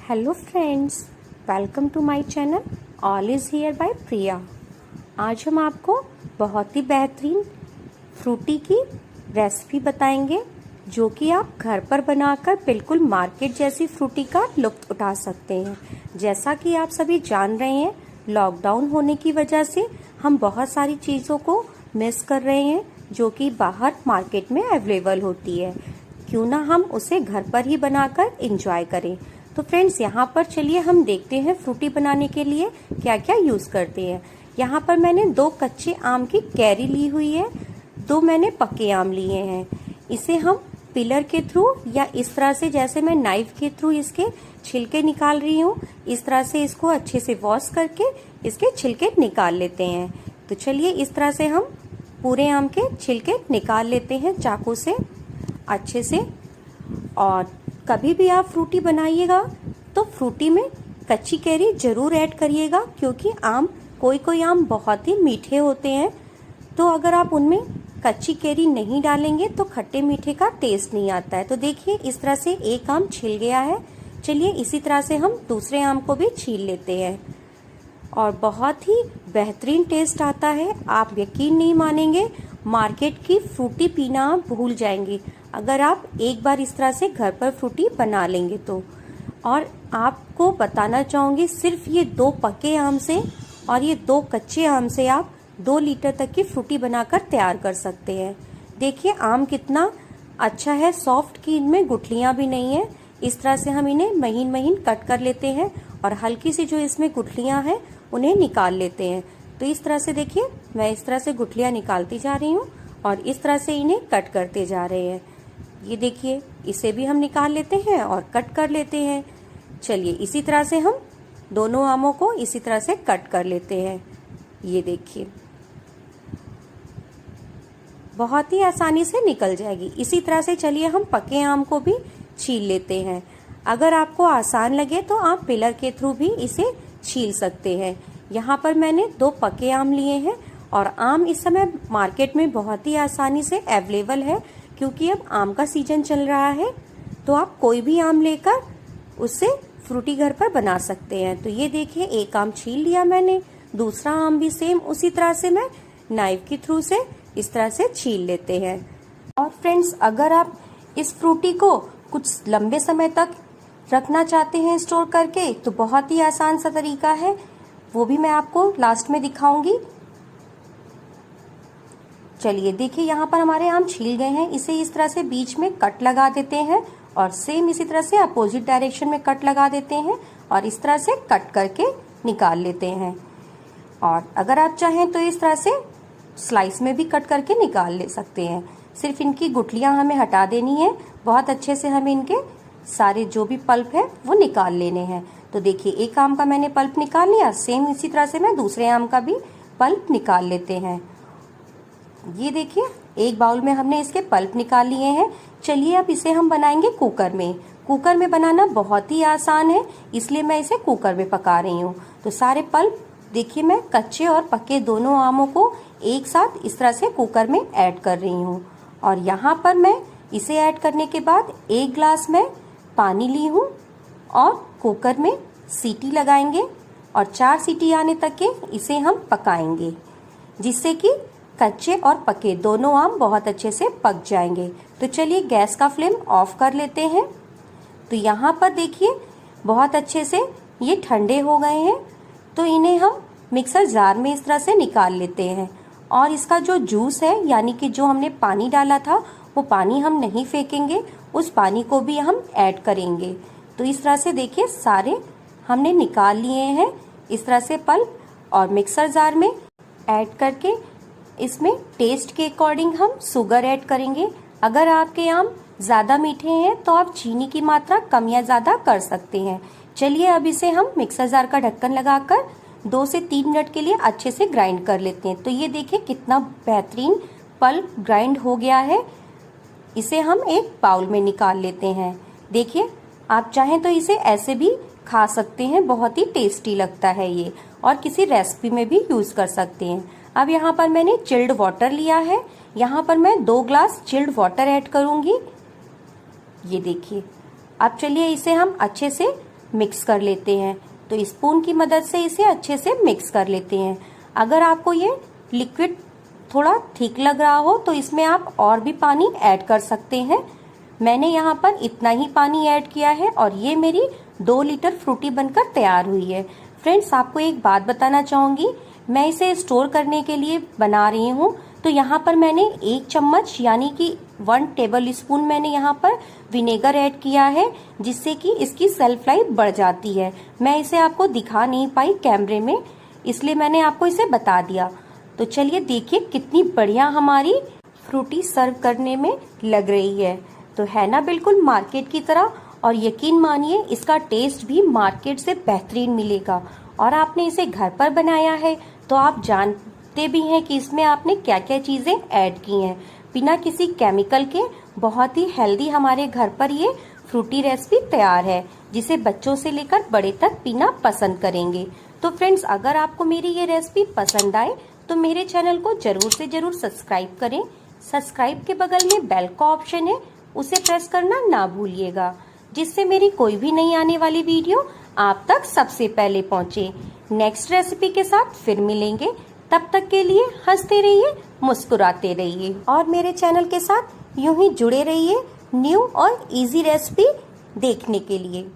Hello friends, welcome to my channel all is here by Priya. आज हम आपको बहुत ही बेहतरीन फ्रूटी की रेसिपी बताएंगे जो कि आप घर पर बनाकर बिल्कुल मार्केट जैसी फ्रूटी का लुत्फ़ उठा सकते हैं। जैसा कि आप सभी जान रहे हैं, लॉकडाउन होने की वजह से हम बहुत सारी चीज़ों को मिस कर रहे हैं जो कि बाहर मार्केट में अवेलेबल होती है। क्यों ना हम उसे घर पर ही बनाकर एंजॉय करें। तो फ्रेंड्स, यहाँ पर चलिए हम देखते हैं फ्रूटी बनाने के लिए क्या क्या यूज़ करते हैं। यहाँ पर मैंने 2 कच्चे आम की कैरी ली हुई है, 2 मैंने पक्के आम लिए हैं। इसे हम पिलर के थ्रू या इस तरह से, जैसे मैं नाइफ के थ्रू इसके छिलके निकाल रही हूँ, इस तरह से इसको अच्छे से वॉश करके इसके छिलके निकाल लेते हैं। तो चलिए इस तरह से हम पूरे आम के छिलके निकाल लेते हैं चाकू से अच्छे से। और कभी भी आप फ्रूटी बनाइएगा तो फ्रूटी में कच्ची कैरी जरूर ऐड करिएगा, क्योंकि कोई आम बहुत ही मीठे होते हैं। तो अगर आप उनमें कच्ची कैरी नहीं डालेंगे तो खट्टे मीठे का टेस्ट नहीं आता है। तो देखिए इस तरह से एक आम छिल गया है। चलिए इसी तरह से हम दूसरे आम को भी छील लेते हैं और बहुत ही बेहतरीन टेस्ट आता है। आप यकीन नहीं मानेंगे, मार्केट की फ्रूटी पीना आप भूल जाएंगे अगर आप एक बार इस तरह से घर पर फ्रूटी बना लेंगे तो। और आपको बताना चाहूँगी, सिर्फ ये 2 पके आम से और ये 2 कच्चे आम से आप 2 लीटर तक की फ्रूटी बनाकर तैयार कर सकते हैं। देखिए आम कितना अच्छा है, सॉफ्ट की इनमें गुठलियाँ भी नहीं है। इस तरह से हम इन्हें महीन महीन कट कर लेते हैं और हल्की सी जो इसमें गुठलियाँ हैं उन्हें निकाल लेते हैं। तो इस तरह से देखिए मैं इस तरह से गुठलियाँ निकालती जा रही हूँ और इस तरह से इन्हें कट करते जा रहे हैं। ये देखिए इसे भी हम निकाल लेते हैं और कट कर लेते हैं। चलिए इसी तरह से हम दोनों आमों को इसी तरह से कट कर लेते हैं। ये देखिए बहुत ही आसानी से निकल जाएगी। इसी तरह से चलिए हम पके आम को भी छील लेते हैं। अगर आपको आसान लगे तो आप पिलर के थ्रू भी इसे छील सकते हैं। यहाँ पर मैंने 2 पके आम लिए हैं और आम इस समय मार्केट में बहुत ही आसानी से अवेलेबल है, क्योंकि अब आम का सीजन चल रहा है। तो आप कोई भी आम लेकर उससे फ्रूटी घर पर बना सकते हैं। तो ये देखिए एक आम छील लिया मैंने, दूसरा आम भी सेम उसी तरह से मैं नाइफ के थ्रू से इस तरह से छील लेते हैं। और फ्रेंड्स, अगर आप इस फ्रूटी को कुछ लंबे समय तक रखना चाहते हैं स्टोर करके, तो बहुत ही आसान सा तरीका है, वो भी मैं आपको लास्ट में दिखाऊंगी। चलिए देखिए यहाँ पर हमारे आम छील गए हैं। इसे इस तरह से बीच में कट लगा देते हैं और सेम इसी तरह से अपोजिट डायरेक्शन में कट लगा देते हैं और इस तरह से कट करके निकाल लेते हैं। और अगर आप चाहें तो इस तरह से स्लाइस में भी कट करके निकाल ले सकते हैं। सिर्फ इनकी गुठलियाँ हमें हटा देनी है। बहुत अच्छे से हमें इनके सारे जो भी पल्प है वो निकाल लेने हैं। तो देखिए एक आम का मैंने पल्प निकाल लिया, सेम इसी तरह से मैं दूसरे आम का भी पल्प निकाल लेते हैं। ये देखिए एक बाउल में हमने इसके पल्प निकाल लिए हैं। चलिए अब इसे हम बनाएंगे कुकर में। कुकर में बनाना बहुत ही आसान है, इसलिए मैं इसे कुकर में पका रही हूँ। तो सारे पल्प देखिए मैं कच्चे और पके दोनों आमों को एक साथ इस तरह से कुकर में ऐड कर रही हूँ। और यहाँ पर मैं इसे ऐड करने के बाद 1 गिलास में पानी ली हूँ और कुकर में सीटी लगाएंगे और 4 सीटी आने तक के इसे हम पकाएंगे, जिससे कि कच्चे और पके दोनों आम बहुत अच्छे से पक जाएंगे। तो चलिए गैस का फ्लेम ऑफ कर लेते हैं। तो यहाँ पर देखिए बहुत अच्छे से ये ठंडे हो गए हैं। तो इन्हें हम मिक्सर जार में इस तरह से निकाल लेते हैं और इसका जो जूस है, यानी कि जो हमने पानी डाला था, वो पानी हम नहीं फेंकेंगे, उस पानी को भी हम ऐड करेंगे। तो इस तरह से देखिए सारे हमने निकाल लिए हैं इस तरह से पल्प, और मिक्सर जार में ऐड करके इसमें टेस्ट के अकॉर्डिंग हम शुगर ऐड करेंगे। अगर आपके आम ज़्यादा मीठे हैं तो आप चीनी की मात्रा कम या ज़्यादा कर सकते हैं। चलिए अब इसे हम मिक्सर जार का ढक्कन लगाकर 2 से 3 मिनट के लिए अच्छे से ग्राइंड कर लेते हैं। तो ये देखिए कितना बेहतरीन पल्प ग्राइंड हो गया है। इसे हम एक बाउल में निकाल लेते हैं। देखिए आप चाहें तो इसे ऐसे भी खा सकते हैं, बहुत ही टेस्टी लगता है ये, और किसी रेसिपी में भी यूज़ कर सकते हैं। अब यहाँ पर मैंने चिल्ड वाटर लिया है। यहाँ पर मैं 2 ग्लास चिल्ड वाटर ऐड करूँगी। ये देखिए अब चलिए इसे हम अच्छे से मिक्स कर लेते हैं। तो स्पून की मदद से इसे अच्छे से मिक्स कर लेते हैं। अगर आपको ये लिक्विड थोड़ा ठीक लग रहा हो तो इसमें आप और भी पानी ऐड कर सकते हैं। मैंने यहाँ पर इतना ही पानी ऐड किया है और ये मेरी 2 लीटर फ्रूटी बनकर तैयार हुई है। फ्रेंड्स, आपको एक बात बताना चाहूँगी, मैं इसे स्टोर करने के लिए बना रही हूँ। तो यहाँ पर मैंने 1 चम्मच यानी कि 1 टेबल स्पून मैंने यहाँ पर विनेगर ऐड किया है, जिससे कि इसकी शेल्फ लाइफ बढ़ जाती है। मैं इसे आपको दिखा नहीं पाई कैमरे में, इसलिए मैंने आपको इसे बता दिया। तो चलिए देखिए कितनी बढ़िया हमारी फ्रूटी सर्व करने में लग रही है। तो है ना बिल्कुल मार्केट की तरह, और यकीन मानिए इसका टेस्ट भी मार्केट से बेहतरीन मिलेगा। और आपने इसे घर पर बनाया है तो आप जानते भी हैं कि इसमें आपने क्या क्या चीज़ें ऐड की हैं। बिना किसी केमिकल के बहुत ही हेल्दी हमारे घर पर ये फ्रूटी रेसिपी तैयार है, जिसे बच्चों से लेकर बड़े तक पीना पसंद करेंगे। तो फ्रेंड्स, अगर आपको मेरी ये रेसिपी पसंद आए तो मेरे चैनल को जरूर से जरूर सब्सक्राइब करें। सब्सक्राइब के बगल में बेल का ऑप्शन है, उसे प्रेस करना ना भूलिएगा, जिससे मेरी कोई भी नई आने वाली वीडियो आप तक सबसे पहले पहुंचे। नेक्स्ट रेसिपी के साथ फिर मिलेंगे, तब तक के लिए हंसते रहिए, मुस्कुराते रहिए और मेरे चैनल के साथ यूं ही जुड़े रहिए न्यू और इजी रेसिपी देखने के लिए।